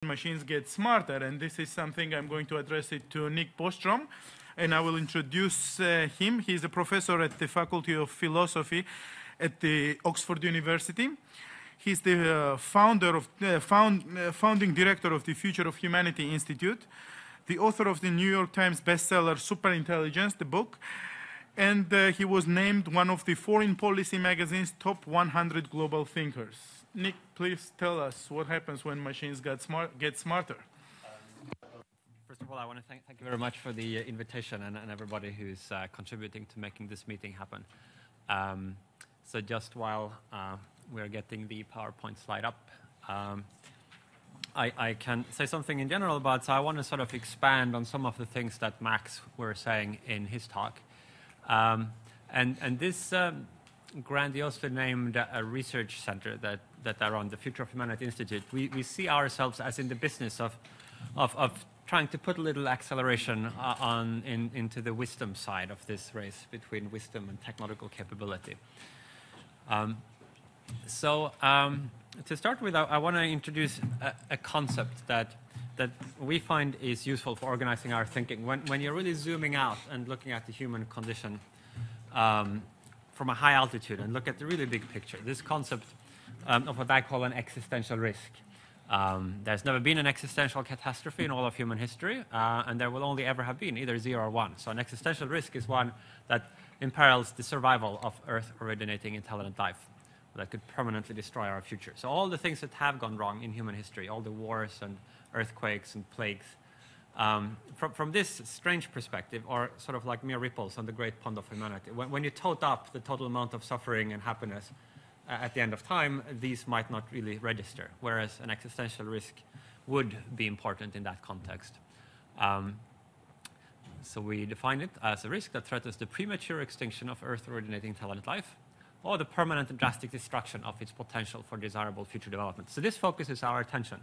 machines get smarter, and this is something I'm going to address it to Nick Bostrom, and I will introduce him. He's a professor at the Faculty of Philosophy at the Oxford University. He's the founding director of the Future of Humanity Institute, the author of the New York Times bestseller Superintelligence, the book, and he was named one of the Foreign Policy magazine's top 100 global thinkers. Nick, please tell us what happens when machines get smarter. First of all, I want to thank you very much for the invitation and everybody who's contributing to making this meeting happen. So just while we're getting the PowerPoint slide up, I can say something in general about, so I want to sort of expand on some of the things that Max were saying in his talk. And this grandiosely named research center that are on the Future of Humanity Institute, we see ourselves as in the business of trying to put a little acceleration into the wisdom side of this race between wisdom and technological capability. To start with, I want to introduce a concept that we find is useful for organizing our thinking. When you're really zooming out and looking at the human condition from a high altitude and look at the really big picture, this concept of what I call an existential risk. There's never been an existential catastrophe in all of human history, and there will only ever have been either 0 or 1. So an existential risk is one that imperils the survival of Earth-originating intelligent life that could permanently destroy our future. So all the things that have gone wrong in human history, all the wars and earthquakes and plagues, from this strange perspective, are sort of like mere ripples on the great pond of humanity. When you tot up the total amount of suffering and happiness at the end of time, these might not really register, whereas an existential risk would be important in that context. So we define it as a risk that threatens the premature extinction of Earth-originating intelligent life, or the permanent and drastic destruction of its potential for desirable future development. So this focuses our attention.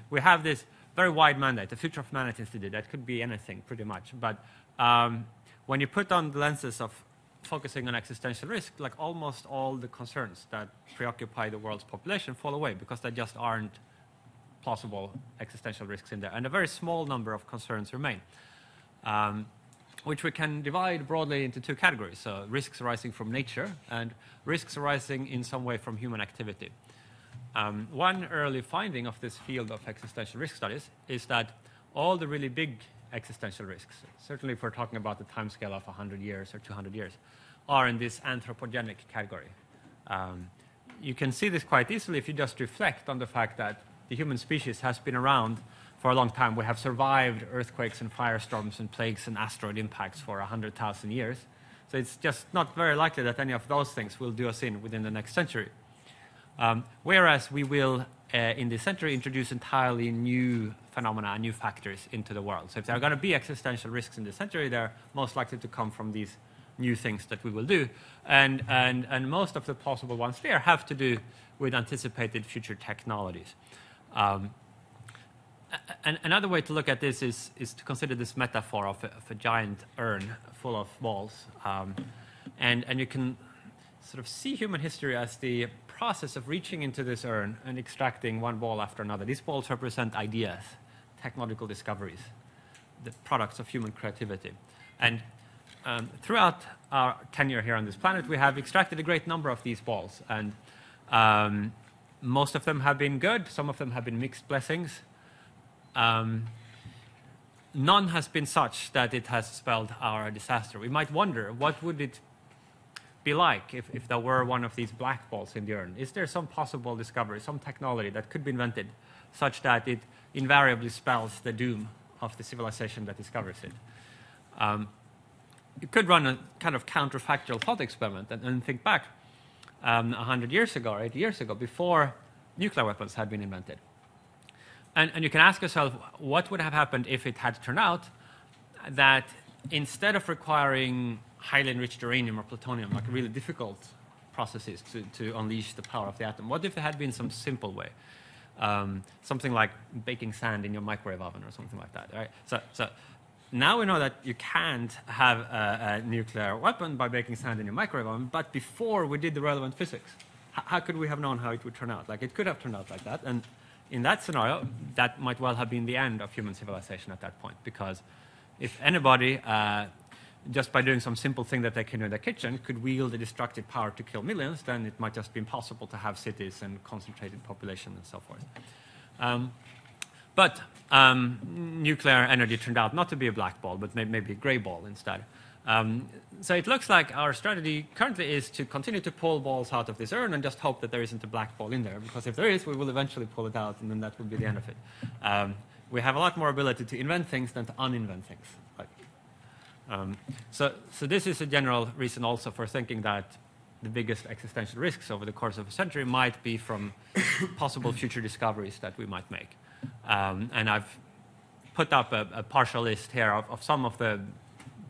We have this very wide mandate, the Future of Humanity Institute. That could be anything, pretty much. But when you put on the lenses of focusing on existential risk, like almost all the concerns that preoccupy the world's population fall away because there just aren't plausible existential risks in there. And a very small number of concerns remain, which we can divide broadly into two categories. So risks arising from nature and risks arising in some way from human activity. One early finding of this field of existential risk studies is that all the really big existential risks, certainly if we're talking about the timescale of 100 years or 200 years, are in this anthropogenic category. You can see this quite easily if you just reflect on the fact that the human species has been around for a long time. We have survived earthquakes and firestorms and plagues and asteroid impacts for 100,000 years. So it's just not very likely that any of those things will do us in within the next century. Whereas we will, in this century, introduce entirely new phenomena, new factors into the world. So if there are going to be existential risks in this century, they're most likely to come from these new things that we will do. And most of the possible ones there have to do with anticipated future technologies. Another way to look at this is to consider this metaphor of a giant urn full of balls. And you can sort of see human history as the process of reaching into this urn and extracting one ball after another. These balls represent ideas, technological discoveries, the products of human creativity. And throughout our tenure here on this planet, we have extracted a great number of these balls. And most of them have been good. Some of them have been mixed blessings. None has been such that it has spelled our disaster. We might wonder, what would it be like if there were one of these black balls in the urn? Is there some possible discovery, some technology that could be invented such that it invariably spells the doom of the civilization that discovers it? You could run a kind of counterfactual thought experiment and think back 100 years ago or 80 years ago, before nuclear weapons had been invented. And you can ask yourself, what would have happened if it had turned out that instead of requiring highly enriched uranium or plutonium, like really difficult processes to unleash the power of the atom, what if there had been some simple way? Something like baking sand in your microwave oven or something like that, right? So now we know that you can't have a nuclear weapon by baking sand in your microwave oven, but before we did the relevant physics, how could we have known how it would turn out? Like, it could have turned out like that, and in that scenario, that might well have been the end of human civilization at that point, because if anybody, just by doing some simple thing that they can do in their kitchen, could wield the destructive power to kill millions, then it might just be impossible to have cities and concentrated population and so forth. But nuclear energy turned out not to be a black ball, but maybe a gray ball instead. So it looks like our strategy currently is to continue to pull balls out of this urn and just hope that there isn't a black ball in there, because if there is, we will eventually pull it out, and then that will be the end of it. We have a lot more ability to invent things than to uninvent things. So this is a general reason also for thinking that the biggest existential risks over the course of a century might be from possible future discoveries that we might make. And I've put up a partial list here of some of the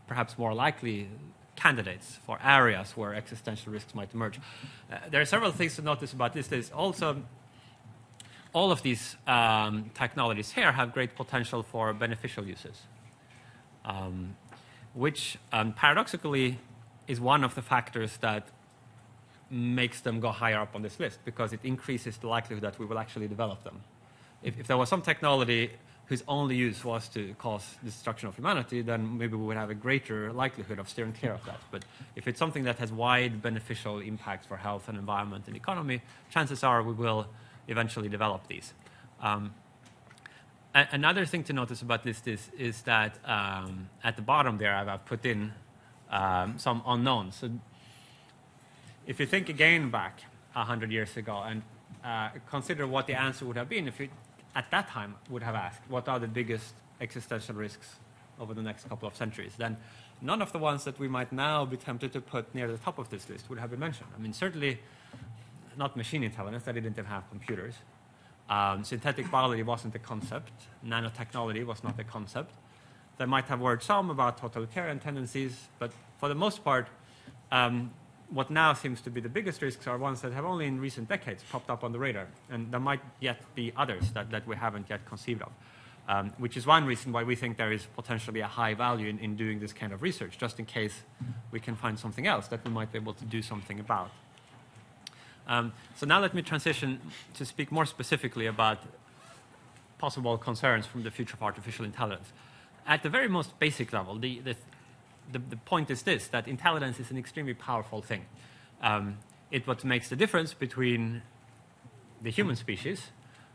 perhaps more likely candidates for areas where existential risks might emerge. There are several things to notice about this. There's also all of these technologies here have great potential for beneficial uses, which paradoxically is one of the factors that makes them go higher up on this list, because it increases the likelihood that we will actually develop them. If there was some technology whose only use was to cause the destruction of humanity, then maybe we would have a greater likelihood of steering clear of that. But if it's something that has wide beneficial impacts for health and environment and economy, chances are we will eventually develop these. Another thing to notice about this is that at the bottom there I've put in some unknowns. So if you think again back 100 years ago and consider what the answer would have been if you at that time would have asked, what are the biggest existential risks over the next couple of centuries, then none of the ones that we might now be tempted to put near the top of this list would have been mentioned. I mean, certainly not machine intelligence, that didn't even have computers. Synthetic biology wasn't a concept. Nanotechnology was not a concept. They might have worried some about totalitarian tendencies, but for the most part, what now seems to be the biggest risks are ones that have only in recent decades popped up on the radar, and there might yet be others that we haven't yet conceived of, which is one reason why we think there is potentially a high value in doing this kind of research, just in case we can find something else that we might be able to do something about. So now let me transition to speak more specifically about possible concerns from the future of artificial intelligence. At the very most basic level, the point is this, that intelligence is an extremely powerful thing. It's what makes the difference between the human species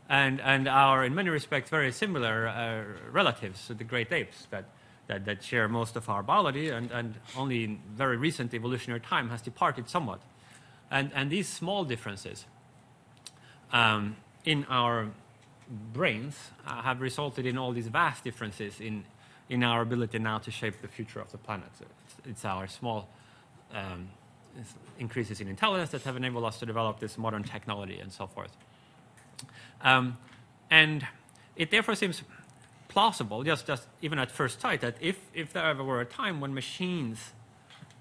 and our, in many respects, very similar relatives, so the great apes that share most of our biology and only in very recent evolutionary time has departed somewhat. And these small differences in our brains have resulted in all these vast differences in our ability now to shape the future of the planet. So it's our small increases in intelligence that have enabled us to develop this modern technology and so forth. And it therefore seems plausible, just even at first sight, that if there ever were a time when machines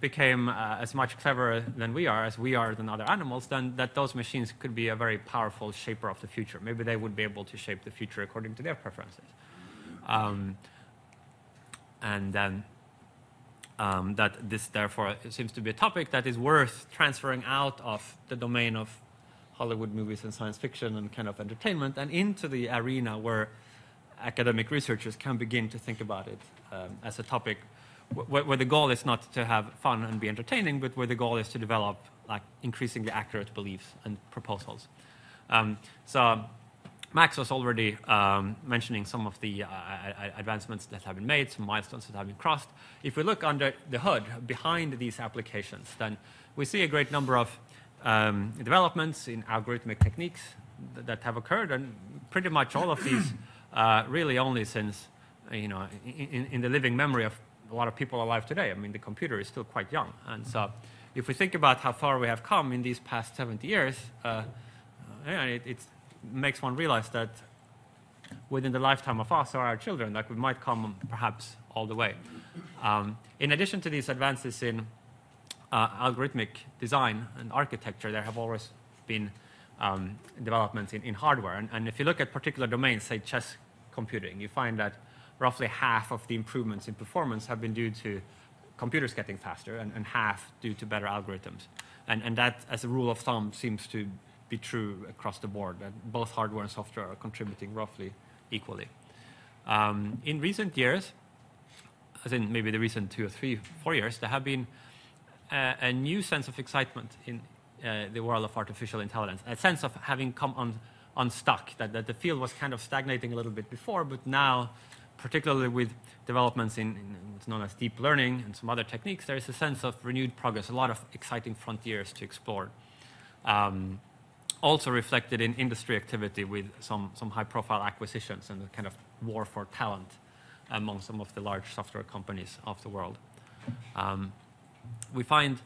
became as much cleverer than we are, as we are than other animals, then that those machines could be a very powerful shaper of the future. Maybe they would be able to shape the future according to their preferences. And then that this, therefore, seems to be a topic that is worth transferring out of the domain of Hollywood movies and science fiction and kind of entertainment and into the arena where academic researchers can begin to think about it as a topic where the goal is not to have fun and be entertaining, but where the goal is to develop like increasingly accurate beliefs and proposals. So Max was already mentioning some of the advancements that have been made, some milestones that have been crossed. If we look under the hood, behind these applications, then we see a great number of developments in algorithmic techniques that have occurred, and pretty much all of these really only since, in the living memory of a lot of people alive today. I mean, the computer is still quite young. And so if we think about how far we have come in these past 70 years, it makes one realize that within the lifetime of us or our children, that we might come perhaps all the way. In addition to these advances in algorithmic design and architecture, there have always been developments in hardware. And if you look at particular domains, say chess computing, you find that roughly half of the improvements in performance have been due to computers getting faster and half due to better algorithms. And that, as a rule of thumb, seems to be true across the board, that both hardware and software are contributing roughly equally. In recent years, as in maybe the recent 2 or 3, 4 years, there have been a new sense of excitement in the world of artificial intelligence, a sense of having come unstuck, that the field was kind of stagnating a little bit before, but now, particularly with developments in what's known as deep learning and some other techniques, there is a sense of renewed progress, a lot of exciting frontiers to explore. Also reflected in industry activity with some high-profile acquisitions and the kind of war for talent among some of the large software companies of the world. We find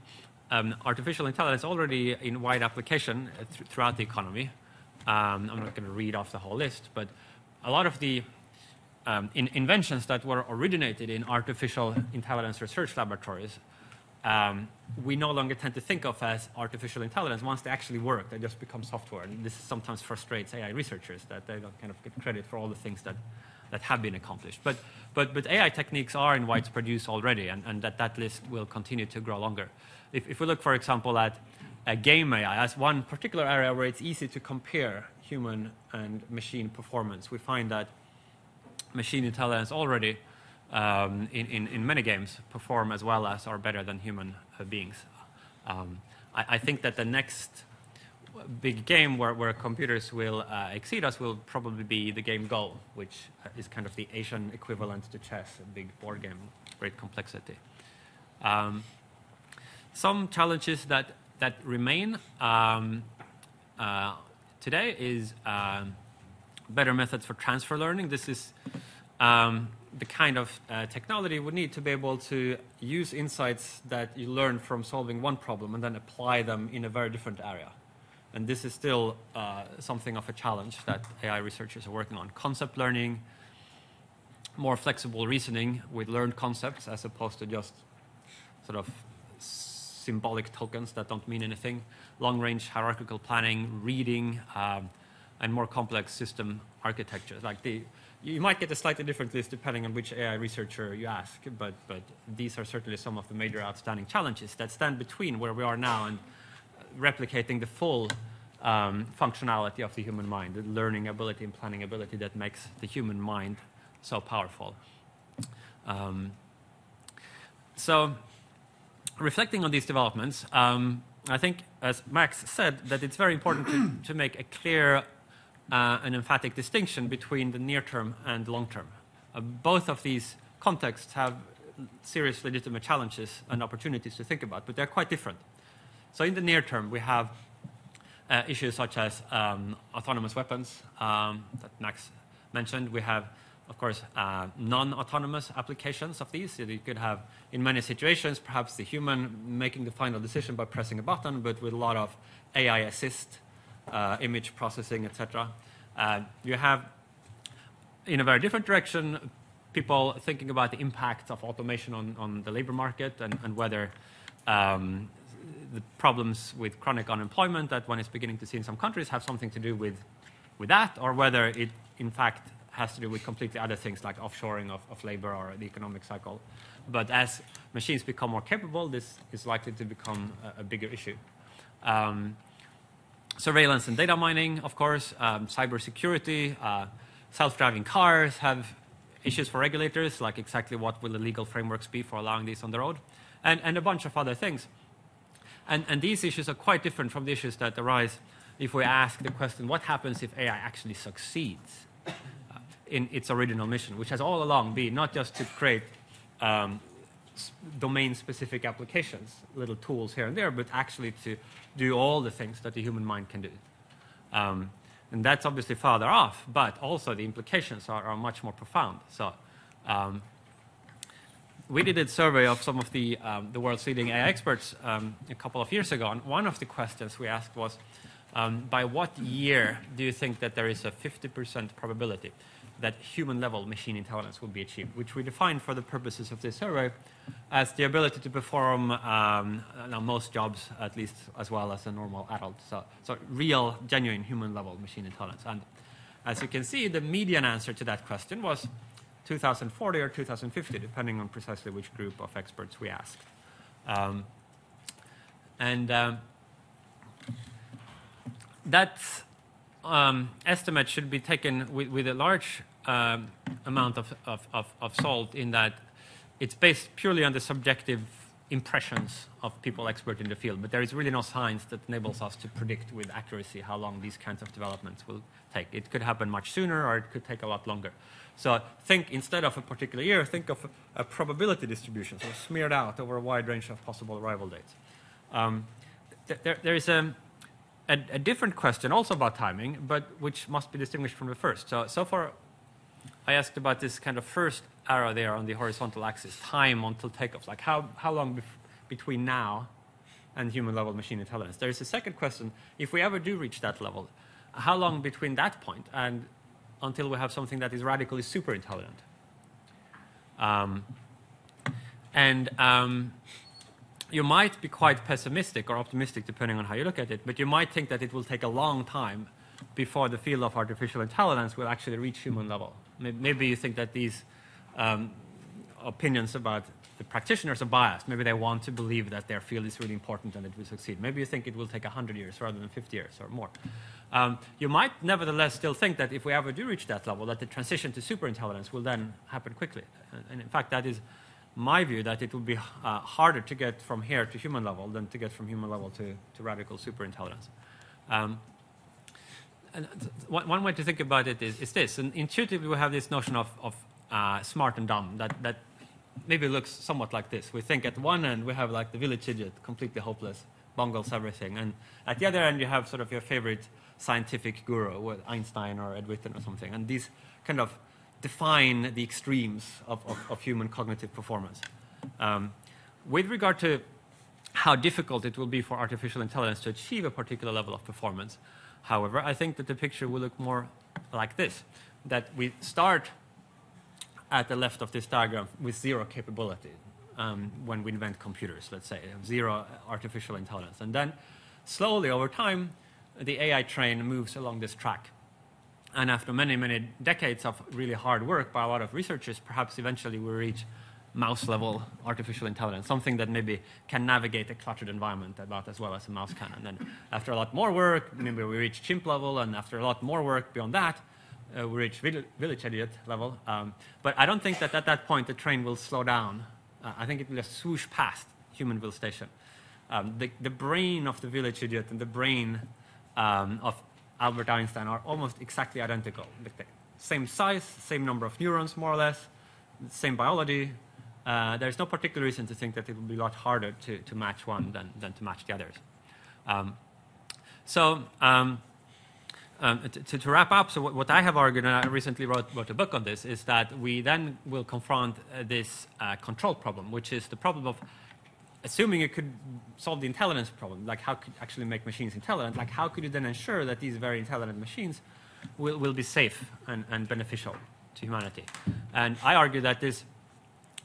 artificial intelligence already in wide application throughout the economy. I'm not going to read off the whole list, but a lot of the inventions that were originated in artificial intelligence research laboratories, we no longer tend to think of as artificial intelligence. Once they actually work, they just become software. And this sometimes frustrates AI researchers, that they don't kind of get credit for all the things that have been accomplished. But AI techniques are in widespread use already, and that list will continue to grow longer. If we look, for example, at game AI as one particular area where it's easy to compare human and machine performance, we find that machine intelligence already in many games perform as well as or better than human beings. I think that the next big game where computers will exceed us will probably be the game Go, which is kind of the Asian equivalent to chess, a big board game, great complexity. Some challenges that remain today is better methods for transfer learning. This is the kind of technology we need to be able to use insights that you learn from solving one problem and then apply them in a very different area. And this is still something of a challenge that AI researchers are working on. Concept learning, more flexible reasoning with learned concepts as opposed to just sort of symbolic tokens that don't mean anything. Long-range hierarchical planning, reading, and more complex system architectures. You might get a slightly different list depending on which AI researcher you ask, but these are certainly some of the major outstanding challenges that stand between where we are now and replicating the full functionality of the human mind, the learning ability and planning ability that makes the human mind so powerful. So reflecting on these developments, I think, as Max said, that it's very important to make a clear and emphatic distinction between the near term and the long term. Both of these contexts have serious legitimate challenges and opportunities to think about, but they're quite different. So in the near term, we have issues such as autonomous weapons that Max mentioned. We have, of course, non-autonomous applications of these. You could have, in many situations, perhaps the human making the final decision by pressing a button, but with a lot of AI assist, image processing, etc. You have, in a very different direction, people thinking about the impact of automation on the labor market and whether the problems with chronic unemployment that one is beginning to see in some countries have something to do with that, or whether it, in fact, has to do with completely other things like offshoring of labor or the economic cycle. But as machines become more capable, this is likely to become a bigger issue. Surveillance and data mining, of course, cybersecurity, self-driving cars have issues for regulators, like exactly what will the legal frameworks be for allowing these on the road, and a bunch of other things. And these issues are quite different from the issues that arise if we ask the question, what happens if AI actually succeeds in its original mission, which has all along been not just to create domain-specific applications, little tools here and there, but actually to do all the things that the human mind can do. And that's obviously farther off, but also the implications are much more profound. So we did a survey of some of the world's leading AI experts a couple of years ago, and one of the questions we asked was, by what year do you think that there is a 50% probability that human-level machine intelligence will be achieved, which we defined for the purposes of this survey as the ability to perform most jobs, at least as well as a normal adult. So real, genuine human-level machine intelligence. And as you can see, the median answer to that question was 2040 or 2050, depending on precisely which group of experts we asked. that estimate should be taken with a large amount of salt, in that it's based purely on the subjective impressions of people expert in the field, but there is really no science that enables us to predict with accuracy how long these kinds of developments will take. It could happen much sooner, or it could take a lot longer. So think, instead of a particular year, think of a probability distribution, so smeared out over a wide range of possible arrival dates. There is a different question also about timing, but which must be distinguished from the first. So far, I asked about this kind of first arrow there on the horizontal axis, time until takeoff, like how long between now and human-level machine intelligence. There is a second question: if we ever do reach that level, how long between that point and until we have something that is radically super intelligent? You might be quite pessimistic or optimistic, depending on how you look at it, but you might think that it will take a long time before the field of artificial intelligence will actually reach human level. Maybe you think that these opinions about the practitioners are biased. Maybe they want to believe that their field is really important and it will succeed. Maybe you think it will take 100 years rather than 50 years or more. You might nevertheless still think that if we ever do reach that level, that the transition to superintelligence will then happen quickly. And in fact, that is my view, that it will be harder to get from here to human level than to get from human level to radical superintelligence. And one way to think about it is this. And intuitively, we have this notion of smart and dumb that maybe looks somewhat like this. We think at one end we have like the village idiot, completely hopeless, bungles everything. And at the other end you have sort of your favorite scientific guru, Einstein or Ed Witten or something. And these kind of define the extremes of human cognitive performance. With regard to how difficult it will be for artificial intelligence to achieve a particular level of performance, however, I think that the picture will look more like this, that we start at the left of this diagram with zero capability when we invent computers, let's say, zero artificial intelligence. And then slowly over time, the AI train moves along this track. And after many, many decades of really hard work by a lot of researchers, perhaps eventually we reach mouse-level artificial intelligence, something that maybe can navigate a cluttered environment about as well as a mouse can. And then after a lot more work, maybe we reach chimp level, and after a lot more work beyond that, we reach village idiot level. But I don't think that at that point the train will slow down. I think it will just swoosh past human station. The brain of the village idiot and the brain of Albert Einstein are almost exactly identical. Same size, same number of neurons, more or less, same biology. There's no particular reason to think that it will be a lot harder to match one than to match the others. To wrap up, so what I have argued, and I recently wrote a book on this, is that we then will confront this control problem, which is the problem of assuming you could solve the intelligence problem, like how could you actually make machines intelligent, like how could you then ensure that these very intelligent machines will be safe and beneficial to humanity? And I argue that this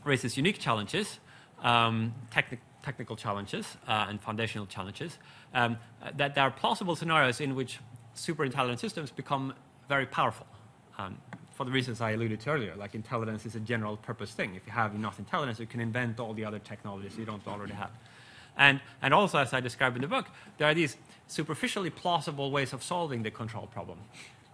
raises unique challenges, technical challenges and foundational challenges, that there are plausible scenarios in which superintelligent systems become very powerful. For the reasons I alluded to earlier, like intelligence is a general purpose thing. If you have enough intelligence, you can invent all the other technologies you don't already have. And also, as I described in the book, there are these superficially plausible ways of solving the control problem.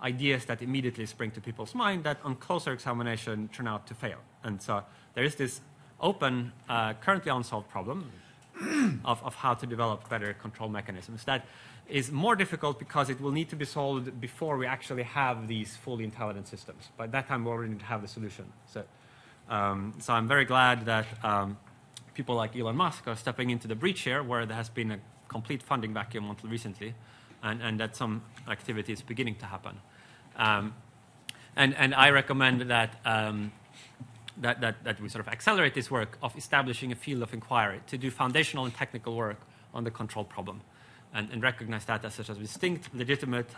Ideas that immediately spring to people's mind that on closer examination turn out to fail. And so there is this open, currently unsolved problem of how to develop better control mechanisms that is more difficult because it will need to be solved before we actually have these fully intelligent systems. By that time, we already need to have the solution. So I'm very glad that people like Elon Musk are stepping into the breach here, where there has been a complete funding vacuum until recently, and that some activity is beginning to happen. And I recommend that that we sort of accelerate this work of establishing a field of inquiry to do foundational and technical work on the control problem, and recognize that as such a distinct, legitimate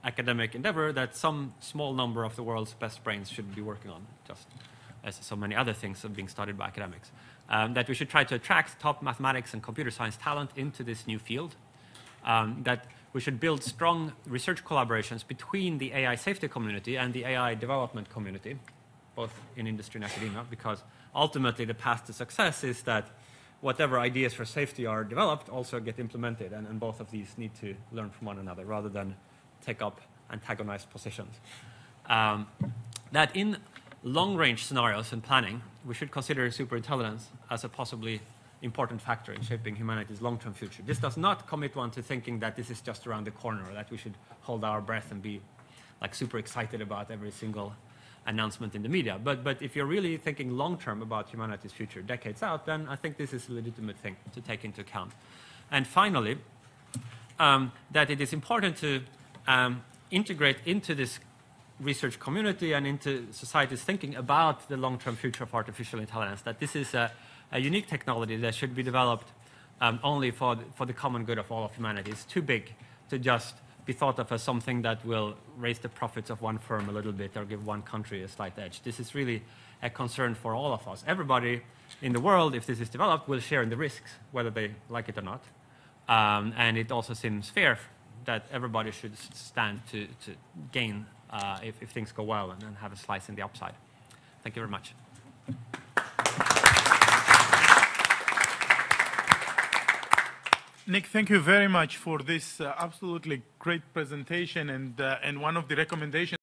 academic endeavor that some small number of the world's best brains should be working on, just as so many other things are being studied by academics. That we should try to attract top mathematics and computer science talent into this new field. That we should build strong research collaborations between the AI safety community and the AI development community, both in industry and academia, because ultimately the path to success is that whatever ideas for safety are developed also get implemented, and both of these need to learn from one another rather than take up antagonized positions. That in long-range scenarios and planning, we should consider superintelligence as a possibly important factor in shaping humanity's long-term future. This does not commit one to thinking that this is just around the corner, or that we should hold our breath and be like super excited about every single announcement in the media. But if you're really thinking long-term about humanity's future, decades out, then I think this is a legitimate thing to take into account. And finally, that it is important to integrate into this research community and into society's thinking about the long-term future of artificial intelligence, that this is a unique technology that should be developed only for the common good of all of humanity. It's too big to just be thought of as something that will raise the profits of one firm a little bit or give one country a slight edge. This is really a concern for all of us. Everybody in the world, if this is developed, will share in the risks, whether they like it or not. And it also seems fair that everybody should stand to gain if things go well and have a slice in the upside. Thank you very much. Nick, thank you very much for this absolutely great presentation, and one of the recommendations